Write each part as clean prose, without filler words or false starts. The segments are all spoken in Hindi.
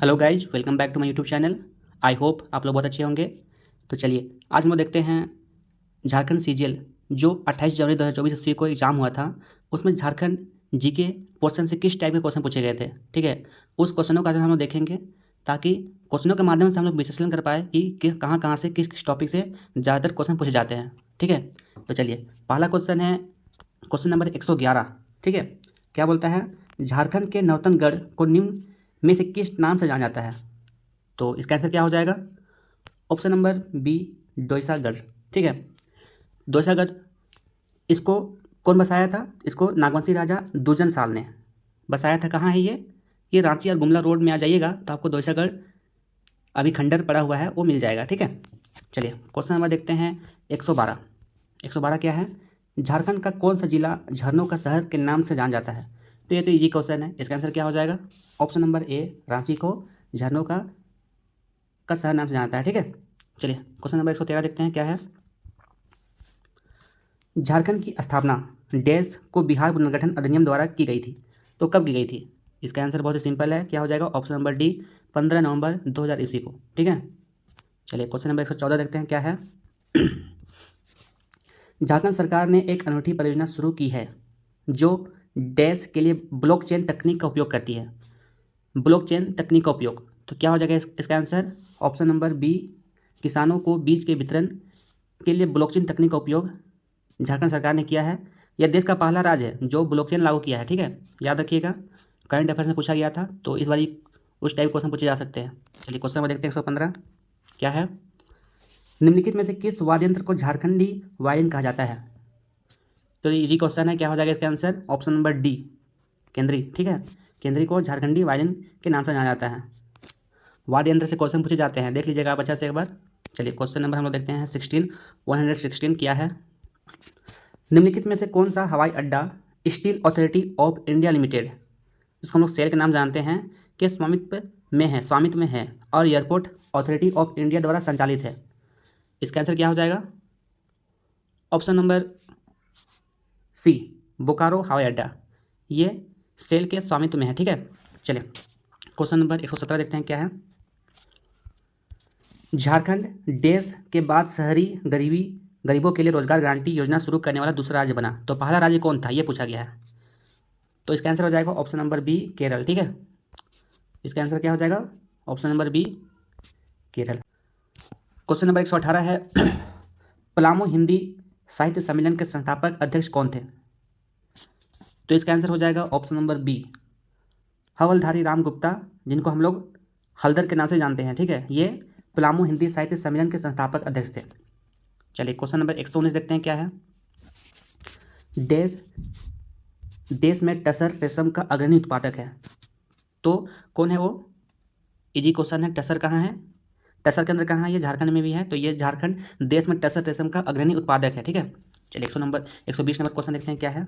Hello guys, welcome back to my YouTube channel. I hope आप लोग बहुत अच्छे होंगे। तो चलिए आज हम लोग देखते हैं झारखंड सीजीएल जो 28 जनवरी 2024 ईस्वी को एग्ज़ाम हुआ था। उसमें झारखंड जीके पोर्शन से किस टाइप के क्वेश्चन पूछे गए थे। ठीक है, उस क्वेश्चनों का हम लोग देखेंगे ताकि क्वेश्चनों के माध्यम से हम लोग विश्लेषण कर पाए कि कहाँ कहाँ से किस किस टॉपिक से ज़्यादातर क्वेश्चन पूछे जाते हैं। ठीक है, तो चलिए पहला क्वेश्चन है क्वेश्चन नंबर 111। ठीक है, क्या बोलता है, झारखंड के नौतनगढ़ को निम्न में से किस नाम से जाना जाता है। तो इसका आंसर क्या हो जाएगा, ऑप्शन नंबर बी, डोईसागढ़। ठीक है, डोईसागढ़ इसको कौन बसाया था, इसको नागवंशी राजा दुर्जन साल ने बसाया था। कहाँ है ये रांची और गुमला रोड में आ जाइएगा तो आपको डोईसागढ़ अभी खंडर पड़ा हुआ है वो मिल जाएगा। ठीक है, चलिए क्वेश्चन नंबर देखते हैं 112। 112 क्या है, झारखंड का कौन सा जिला झरनों का शहर के नाम से जाना जाता है। तो ये तो इजी क्वेश्चन है, इसका आंसर क्या हो जाएगा, ऑप्शन नंबर ए, रांची को झरनों का शहर नाम से जाना जाता है। ठीक है, चलिए क्वेश्चन नंबर 113 देखते हैं क्या है, झारखंड की स्थापना डैश को बिहार पुनर्गठन अधिनियम द्वारा की गई थी। तो कब की गई थी, इसका आंसर बहुत ही सिंपल है, क्या हो जाएगा, ऑप्शन नंबर डी, 15 नवंबर 2000 ईस्वी को। ठीक है, चलिए क्वेश्चन नंबर 114 देखते हैं क्या है, झारखंड सरकार ने एक अनूठी परियोजना शुरू की है जो डैश के लिए ब्लॉकचेन तकनीक का उपयोग करती है। ब्लॉकचेन तकनीक का उपयोग, तो क्या हो जाएगा इसका आंसर, ऑप्शन नंबर बी, किसानों को बीज के वितरण के लिए ब्लॉकचेन तकनीक का उपयोग झारखंड सरकार ने किया है। यह देश का पहला राज्य है जो ब्लॉकचेन लागू किया है। ठीक है, याद रखिएगा, करंट अफेयर्स में पूछा गया था तो इस बारी उस टाइप क्वेश्चन पूछे जा सकते हैं। चलिए क्वेश्चन नंबर देखते हैं 115 क्या है, निम्नलिखित में से किस वाद्य यंत्र को झारखंडी वायलिन कहा जाता है। तो ये इजी क्वेश्चन है, क्या हो जाएगा इसका आंसर, ऑप्शन नंबर डी, केंद्री। ठीक है, केंद्री को झारखंडी वायलिन के नाम से जाना जाता है। वाद्य यंत्र से क्वेश्चन पूछे जाते हैं, देख लीजिएगा आप अच्छा से एक बार। चलिए क्वेश्चन नंबर हम लोग देखते हैं 116 क्या है, निम्नलिखित में से कौन सा हवाई अड्डा steel authority of India limited, इसको हम लोग सेल के नाम जानते हैं, के स्वामित्व में है और एयरपोर्ट अथॉरिटी ऑफ इंडिया द्वारा संचालित है। इसका आंसर क्या हो जाएगा, ऑप्शन नंबर सी, बोकारो हवाई अड्डा, ये सेल के स्वामित्व में है। ठीक है, चलिए क्वेश्चन नंबर 117 देखते हैं क्या है, झारखंड देश के बाद शहरी गरीबों के लिए रोजगार गारंटी योजना शुरू करने वाला दूसरा राज्य बना। तो पहला राज्य कौन था ये पूछा गया है। तो इसका आंसर हो जाएगा ऑप्शन नंबर बी, केरल। ठीक है, इसका आंसर क्या हो जाएगा, option number B, Kerala. Question number 118 है, पलामू हिंदी साहित्य सम्मेलन के संस्थापक अध्यक्ष कौन थे। तो इसका आंसर हो जाएगा option number B, Havaldhari Ram Gupta, जिनको हम लोग हल्दर के नाम से जानते हैं। ठीक है, ये पलामू हिंदी साहित्य सम्मेलन के संस्थापक अध्यक्ष थे। चलिए क्वेश्चन नंबर 119 देखते हैं क्या है, देश में टसर रेशम का अग्रणी उत्पादक है। तो कौन है वो, इजी क्वेश्चन है, टसर कहाँ है, टसर केंद्र कहाँ है, ये झारखंड में भी है। तो ये झारखंड देश में टसर रेशम का अग्रणी उत्पादक है। ठीक है, चलिए 120 नंबर क्वेश्चन देखते हैं क्या है,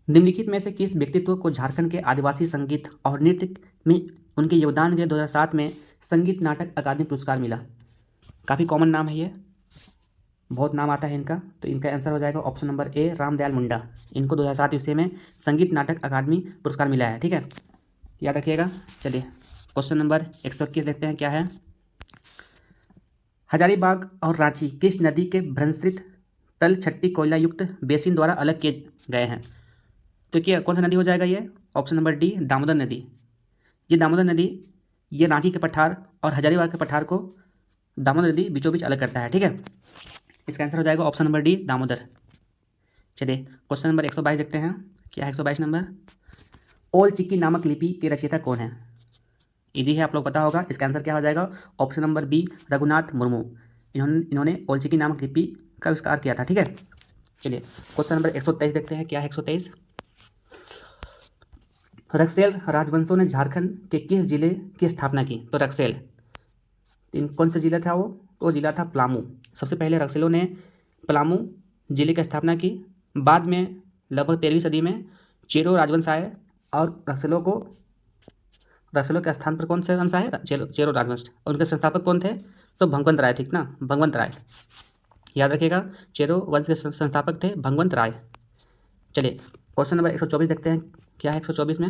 निम्नलिखित में से किस व्यक्तित्व को झारखंड के आदिवासी संगीत और नृत्य में उनके योगदान के लिए 2007 में संगीत नाटक अकादमी पुरस्कार मिला। काफ़ी कॉमन नाम है ये, बहुत नाम आता है इनका। तो इनका आंसर हो जाएगा option number A, Ramdayal Munda, इनको 2007 ईस्वी में संगीत नाटक अकादमी पुरस्कार मिला है। ठीक है, याद रखिएगा। चलिए क्वेश्चन नंबर 121 देखते हैं क्या है, हजारीबाग और रांची किस नदी के भ्रंश्रित तल छट्टी कोयला युक्त बेसिन द्वारा अलग किए गए हैं। तो क्या कौन सा नदी हो जाएगा ये, ऑप्शन नंबर डी, दामोदर नदी। ये दामोदर नदी ये रांची के पठार और हजारीबाग के पठार को दामोदर नदी बीचों बीच अलग करता है। ठीक है, इसका आंसर हो जाएगा ऑप्शन नंबर डी, दामोदर। चलिए क्वेश्चन नंबर 122 देखते हैं क्या है, 122 नंबर, ओल चिकी नामक लिपि के रचयिता कौन है। इजी है, आप लोग पता होगा। इसका आंसर क्या हो जाएगा, option number B, Raghunath Murmu, इन्होंने ओल चिकी नामक लिपि का आविष्कार किया था। ठीक है, चलिए क्वेश्चन नंबर 123 देखते हैं क्या है, 123, रक्सेल राजवंशों ने झारखंड के किस जिले की स्थापना की। तो रक्सेल कौन सा जिला था वो, तो जिला था पलामू। सबसे पहले रक्सेलों ने पलामू जिले की स्थापना की। बाद में लगभग 13वीं सदी में चेरो राजवंश आए और रक्सेलों के स्थान पर कौन से वंश आए, चेरो राजवंश। और उनके संस्थापक कौन थे, तो भगवंत राय, ठीक ना, भगवंत राय, याद रखिएगा, चेरो वंश के संस्थापक थे भगवंत राय। चलिए क्वेश्चन नंबर 124 देखते हैं क्या है, 124 में,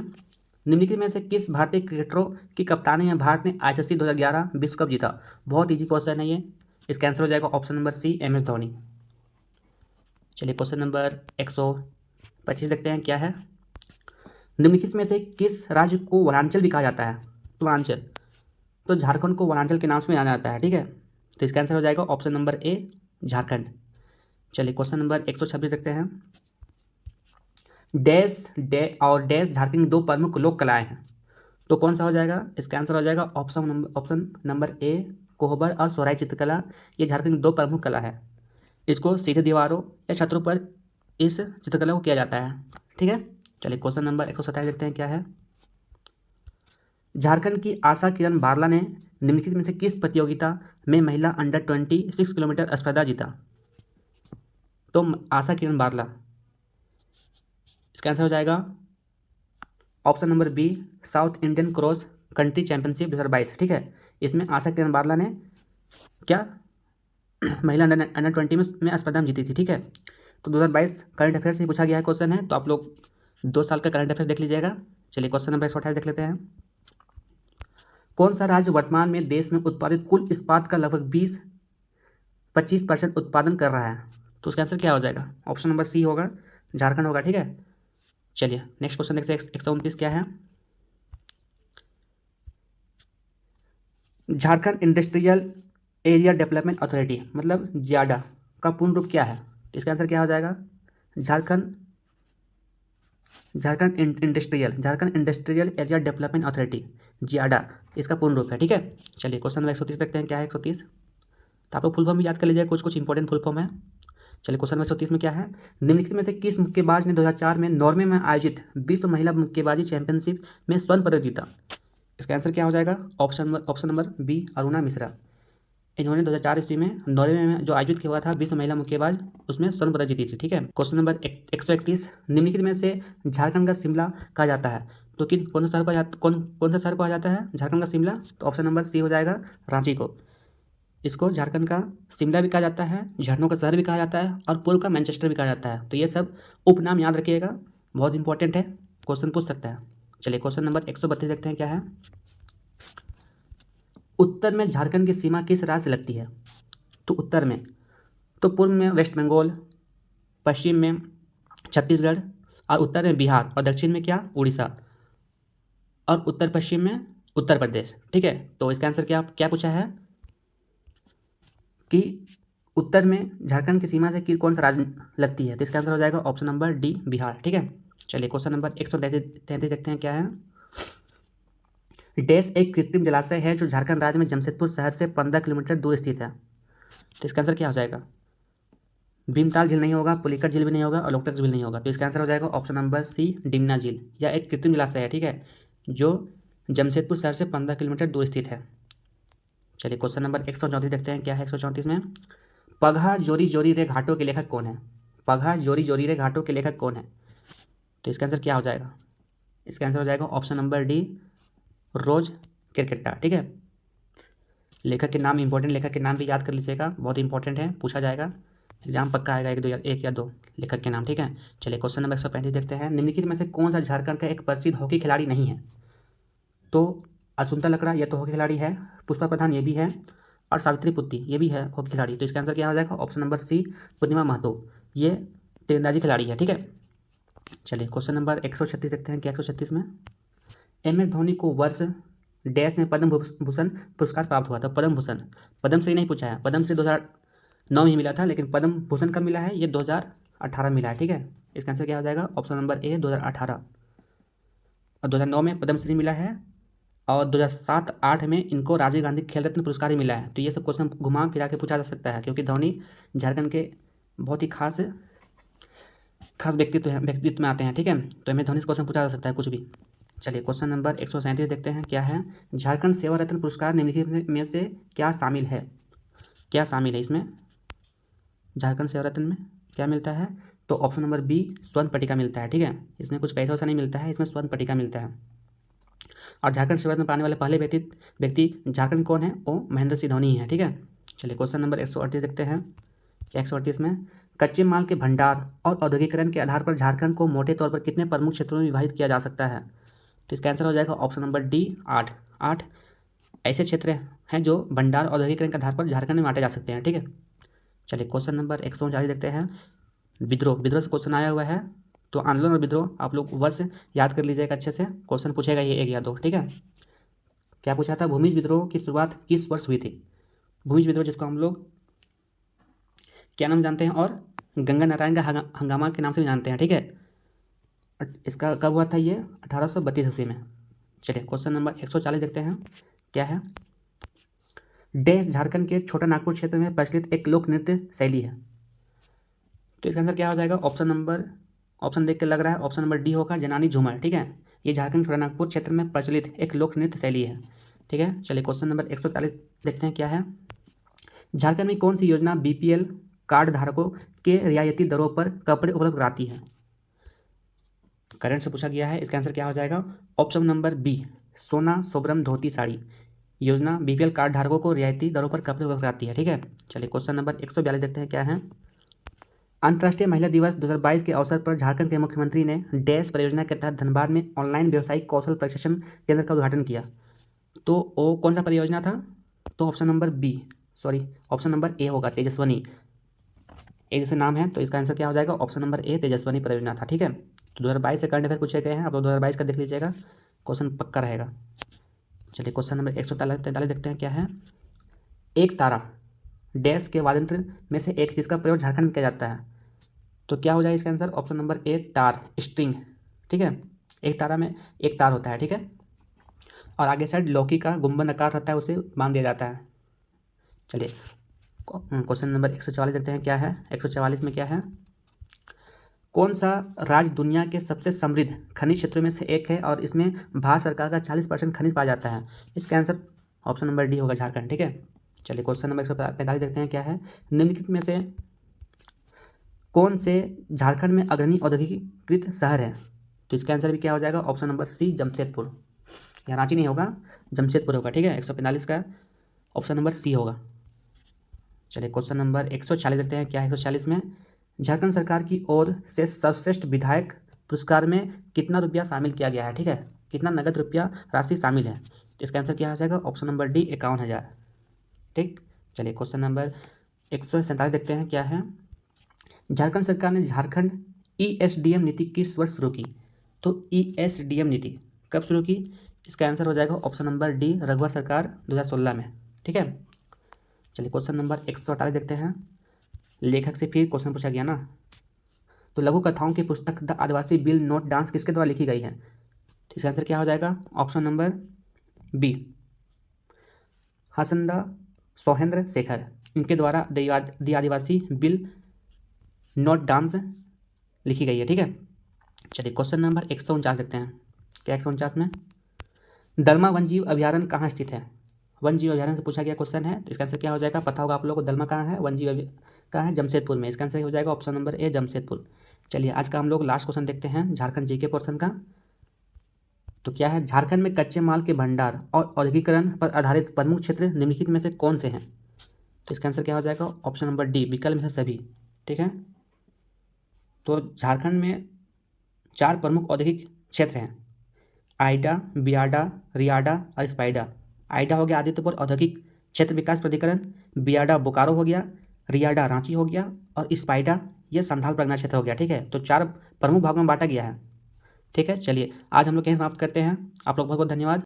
निम्नलिखित में से किस भारतीय क्रिकेटरों की कप्तानी में भारत ने आईसीसी 2011 विश्व कप जीता? बहुत ईजी क्वेश्चन है ये। इसका आंसर हो जाएगा option number C, M S Dhoni. चलिए क्वेश्चन नंबर 125 देखते हैं क्या है। निम्नलिखित में से किस राज्य को वनांचल भी कहा जाता है? तो वनांचल, तो झारखंड को वनांचल के नाम से जाना जाता है, ठीक है। तो इसका आंसर हो जाएगा ऑप्शन नंबर ए, झारखंड। चलिए क्वेश्चन नंबर 126 देखते हैं। डैश झारखंड की दो प्रमुख लोक कलाएं हैं, तो कौन सा हो जाएगा? इसका आंसर हो जाएगा ऑप्शन नंबर ए, कोहबर और सोहराई चित्रकला। ये झारखंड की दो प्रमुख कला है। इसको सीधे दीवारों या छतों पर इस चित्रकला को किया जाता है, ठीक है। चलिए क्वेश्चन नंबर 127 देखते हैं क्या है। झारखंड की आशा किरण बारला ने निम्नलिखित में से किस प्रतियोगिता में महिला अंडर 26 किलोमीटर स्पर्धा जीता? तो आशा किरण बारला, इसका आंसर हो जाएगा option number B, South Indian cross country championship 2022, ठीक है। इसमें आशा किरण बारला ने क्या महिला अंडर 20 में स्पर्धा में जीती थी, ठीक है। तो 2022 करंट अफेयर से पूछा गया है क्वेश्चन है, तो आप लोग 2 साल का करंट अफेयर देख लीजिएगा। चलिए क्वेश्चन नंबर 128 देख लेते हैं। कौन सा राज्य वर्तमान में देश में उत्पादित कुल इस्पात का लगभग 20-25% उत्पादन कर रहा है? तो उसका आंसर क्या हो जाएगा? ऑप्शन नंबर सी होगा, झारखंड होगा, ठीक है। चलिए नेक्स्ट क्वेश्चन देखते हैं। 129 क्या है? Jharkhand industrial area development authority मतलब जियाडा का पूर्ण रूप क्या है? तो इसका आंसर क्या हो जाएगा? Jharkhand industrial area development authority, JIADA, इसका पूर्ण रूप है, ठीक है। चलिए क्वेश्चन नंबर 130 देखते हैं क्या है। 130, तो आप लोग फुल फॉर्म भी याद कर लीजिए, कुछ इंपॉर्टेंट फुल फॉर्म है। चलिए क्वेश्चन नंबर 130 में क्या है? निम्नलिखित में से किस मुक्केबाज ने 2004 में नॉर्वे में आयोजित विश्व महिला मुक्केबाजी चैंपियनशिप में स्वर्ण पदक जीता? इसका आंसर क्या हो जाएगा? Option number B, Aruna Mishra. इन्होंने 2004 ईस्वी में नॉर्वे में जो आयोजित किया हुआ था विश्व महिला मुक्केबाज, उसमें स्वर्ण पदक जीती थी, ठीक है। क्वेश्चन नंबर 131, निम्नलिखित में से झारखंड का शिमला कहा जाता है, तो कि कौन सा शहर कहा जाता है झारखंड का शिमला? तो ऑप्शन नंबर सी हो जाएगा, रांची को। इसको झारखंड का शिमला भी कहा जाता है, झरनों का शहर भी कहा जाता है, और पूर्व का मैनचेस्टर भी कहा जाता है। तो ये सब उपनाम याद रखिएगा, बहुत इंपॉर्टेंट है, क्वेश्चन पूछ सकता है। चलिए क्वेश्चन नंबर 132 देखते हैं क्या है। उत्तर में झारखंड की सीमा किस राज्य से लगती है? तो उत्तर में, तो पूर्व में वेस्ट बंगाल, पश्चिम में छत्तीसगढ़, और उत्तर में बिहार, और दक्षिण में क्या? उड़ीसा, और उत्तर पश्चिम में उत्तर प्रदेश, ठीक है। तो इसका आंसर क्या पूछा है कि उत्तर में झारखंड की सीमा से कौन सा राज्य लगती है? तो इसका आंसर हो जाएगा ऑप्शन नंबर डी, बिहार, ठीक है। चलिए क्वेश्चन नंबर 133 देखते हैं क्या है। डैश एक कृत्रिम जलाशय है जो झारखंड राज्य में जमशेदपुर शहर से 15 किलोमीटर दूर स्थित है। तो इसका आंसर क्या हो जाएगा? भीमताल झील नहीं होगा, पुलिकट झील भी नहीं होगा, और लोकटक झील नहीं होगा। तो इसका आंसर हो जाएगा ऑप्शन नंबर सी, डिमना झील। यह एक कृत्रिम जलाशय है, ठीक है, जो जमशेदपुर शहर से 15 किलोमीटर दूर स्थित है। चलिए क्वेश्चन नंबर 134 देखते हैं क्या है। 134 में पगहा जोरी जोरी रे घाटों के लेखक कौन है? पगहा जोरी जोरी रे घाटों के लेखक कौन है? तो इसका आंसर क्या हो जाएगा? इसका आंसर हो जाएगा ऑप्शन नंबर डी, रोज किरकेट्टा, ठीक है। लेखक के नाम, इंपॉर्टेंट लेखक के नाम भी याद कर लीजिएगा, बहुत इंपॉर्टेंट है, पूछा जाएगा, एग्जाम पक्का आएगा, एक या दो लेखक के नाम, ठीक है। चलिए क्वेश्चन नंबर 135 देखते हैं। निम्नलिखित में से कौन सा झारखंड का एक प्रसिद्ध हॉकी खिलाड़ी नहीं है? तो असुंता लकड़ा, यह तो हॉकी खिलाड़ी है, पुष्पा प्रधान ये भी है, और सावित्री पुत्ती ये भी है हॉकी खिलाड़ी। तो इसका आंसर क्या हो जाएगा? ऑप्शन नंबर सी, पूर्णिमा महतो, ये तीरंदाजी खिलाड़ी है, ठीक है। चलिए क्वेश्चन नंबर 136 देखते हैं कि 136 में एम एस धोनी को वर्ष डैश में पद्म भूषण पुरस्कार प्राप्त हुआ था। पद्म भूषण, पद्मश्री नहीं पूछा है, पद्मश्री 2009 में ही मिला था, लेकिन पद्म भूषण कब मिला है? ये 2018 मिला है, ठीक है। इसका आंसर क्या हो जाएगा? Option number A, 2018। और 2009 में पद्मश्री मिला है, और 2007-08 में इनको राजीव गांधी खेल रत्न पुरस्कार ही मिला है। तो ये सब क्वेश्चन घुमा फिरा के पूछा जा सकता है, क्योंकि धोनी झारखंड के बहुत ही खास व्यक्तित्व में आते हैं, ठीक है। तो हमें धोनी से क्वेश्चन पूछा जा सकता है कुछ भी। चलिए क्वेश्चन नंबर 137 देखते हैं क्या है। झारखंड सेवा रत्न पुरस्कार निम्नलिखित में से क्या शामिल है? क्या शामिल है इसमें? झारखंड सेवा रत्न में क्या मिलता है? तो ऑप्शन नंबर बी, स्वर्ण पट्टिका मिलता है, ठीक है। इसमें कुछ पैसा वैसा नहीं मिलता है, इसमें स्वर्ण पट्टिका मिलता है। और झारखंड सेवा रत्न पाने वाले पहले व्यक्ति झारखंड कौन है? वो महेंद्र सिंह धोनी ही है, ठीक है। चलिए क्वेश्चन नंबर 138 देखते हैं। 138 में कच्चे माल के भंडार और औद्योगिकरण के आधार पर झारखंड को मोटे तौर पर कितने प्रमुख क्षेत्रों में विभाजित किया जा सकता है? तो इसका आंसर हो जाएगा ऑप्शन नंबर डी 8। 8 ऐसे क्षेत्र हैं जो भंडार और औद्योगिकरण के आधार पर झारखंड में बांटे जा सकते हैं। ठीक है, चलिए क्वेश्चन नंबर 139 देखते हैं। विद्रोह से क्वेश्चन आया हुआ है, तो आंदोलन और विद्रोह आप लोग वर्ष याद कर लीजिएगा अच्छे से, क्वेश्चन पूछेगा ये 1 या 2। ठीक है, क्या पूछा था, भूमिज विद्रोह की शुरुआत किस वर्ष हुई थी? भूमिज विद्रोह जिसको हम लोग क्या नाम जानते हैं, और गंगा नारायण का हंगामा के नाम से भी जानते हैं। ठीक है, इसका कब हुआ था ये? 1832 ईस्वी में। चलिए क्वेश्चन नंबर 140 देखते हैं, क्या है, देश झारखंड के छोटा नागपुर क्षेत्र में प्रचलित एक लोक नृत्य शैली है। तो इसका आंसर क्या हो जाएगा? ऑप्शन देख के लग रहा है ऑप्शन नंबर डी होगा, जनानी झूमर। ठीक है, ये झारखंड छोटा नागपुर क्षेत्र में प्रचलित एक लोक नृत्य शैली है। ठीक है, चलिए क्वेश्चन नंबर 140 देखते हैं, क्या है, झारखंड में कौन सी योजना बीपीएल कार्ड धारकों के रियायती दरों पर कपड़े उपलब्ध कराती है? करंट से पूछा गया है, इसका आंसर क्या हो जाएगा? ऑप्शन नंबर बी, सोना सोबरम धोती साड़ी योजना बीपीएल कार्ड धारकों को रियायती दरों पर कपड़े उपलब्ध कराती है। ठीक है, चलिए क्वेश्चन नंबर 142 देखते हैं, क्या है, अंतर्राष्ट्रीय महिला दिवस 2022 के अवसर पर झारखंड के मुख्यमंत्री ने डैश परियोजना के तहत धनबाद में ऑनलाइन व्यावसायिक कौशल प्रशिक्षण केंद्र का उद्घाटन किया। तो वो कौन सा परियोजना था? तो ऑप्शन नंबर ए होगा, तेजस्वनी। एक जैसे नाम है, तो इसका आंसर क्या हो जाएगा? ऑप्शन नंबर ए, तेजस्वनी परियोजना था। ठीक है, तो 2022 से करंट अफेयर पूछे गए हैं, आप लोग 2022 का देख लीजिएगा, क्वेश्चन पक्का रहेगा। चलिए क्वेश्चन नंबर 143 देखते हैं, क्या है, एक तारा डैश के वाद्ययंत्र में से एक जिसका प्रयोग झारखंड में किया जाता है। तो क्या हो जाएगा इसका आंसर? ऑप्शन नंबर ए, तार, स्ट्रिंग। ठीक है, एक तारा में एक तार होता है। ठीक है, और आगे साइड लौकी का गुंबद आकार रहता है, उसे बांध दिया जाता है। चलिए क्वेश्चन नंबर 144 देखते हैं, क्या है, 144 में क्या है, कौन सा राज्य दुनिया के सबसे समृद्ध खनिज क्षेत्रों में से एक है और इसमें भारत सरकार का 40% खनिज पाया जाता है? इसका आंसर ऑप्शन नंबर डी होगा, झारखंड। ठीक है, चलिए क्वेश्चन नंबर 145 देखते हैं, क्या है, निम्नलिखित में से कौन से झारखंड में अग्रणी औद्योगिकीकृत शहर है? तो इसका आंसर भी क्या हो जाएगा? Option number C, Jamshedpur. यहाँ रांची नहीं होगा, जमशेदपुर होगा। ठीक है, 145 का ऑप्शन नंबर सी होगा। चलिए क्वेश्चन नंबर 146 देखते हैं, क्या है, 146 में झारखंड सरकार की ओर से सर्वश्रेष्ठ विधायक पुरस्कार में कितना रुपया शामिल किया गया है? ठीक है, कितना नगद रुपया राशि शामिल है? तो इसका आंसर क्या हो जाएगा? Option number D, 51,000। ठीक, चलिए क्वेश्चन नंबर 147 देखते हैं, क्या है, झारखंड सरकार ने झारखंड ESDM नीति किस वर्ष शुरू की? तो ESDM नीति कब शुरू की? इसका आंसर हो जाएगा ऑप्शन नंबर डी, रघुवर सरकार 2016 में। ठीक है, चलिए क्वेश्चन नंबर 148 देखते हैं, लेखक से फिर क्वेश्चन पूछा गया ना, तो लघु कथाओं की पुस्तक the Adivasi bill note dance किसके द्वारा लिखी गई है? तो इसका आंसर क्या हो जाएगा? ऑप्शन नंबर बी, हसनदा सोहेंद्र शेखर, इनके द्वारा the Adivasi bill note dance लिखी गई है। ठीक है, चलिए क्वेश्चन नंबर 149 देखते हैं, क्या 149 में, दलमा वन्यजीव अभ्यारण्य कहाँ स्थित है? वन्यजीव अभ्यारण्य से पूछा गया क्वेश्चन है, तो इसका आंसर क्या हो जाएगा? पता होगा आप लोगों को, दलमा कहाँ है, वन्यजीव कहाँ है? जमशेदपुर में। इसका आंसर हो जाएगा ऑप्शन नंबर ए, जमशेदपुर। चलिए आज का हम लोग लास्ट क्वेश्चन देखते हैं, झारखंड जीके पोर्शन का। तो क्या है, झारखंड में कच्चे माल के भंडार और औद्योगिकरण पर आधारित प्रमुख क्षेत्र निम्नलिखित में से कौन से हैं? तो इसका आंसर क्या हो जाएगा? ऑप्शन नंबर डी, विकल्प में से सभी। ठीक है, तो झारखंड में 4 प्रमुख औद्योगिक क्षेत्र हैं, आइडा, बियाडा, रियाडा और स्पाइडा। आइडा हो गया आदित्यपुर औद्योगिक क्षेत्र विकास प्राधिकरण, बियाडा बोकारो हो गया, रियाडा रांची हो गया और स्पाइडा ये संथाल परगना क्षेत्र हो गया। ठीक है, तो 4 प्रमुख भागों में बांटा गया है। ठीक है, चलिए आज हम लोग यहीं समाप्त करते हैं। आप लोग बहुत बहुत धन्यवाद।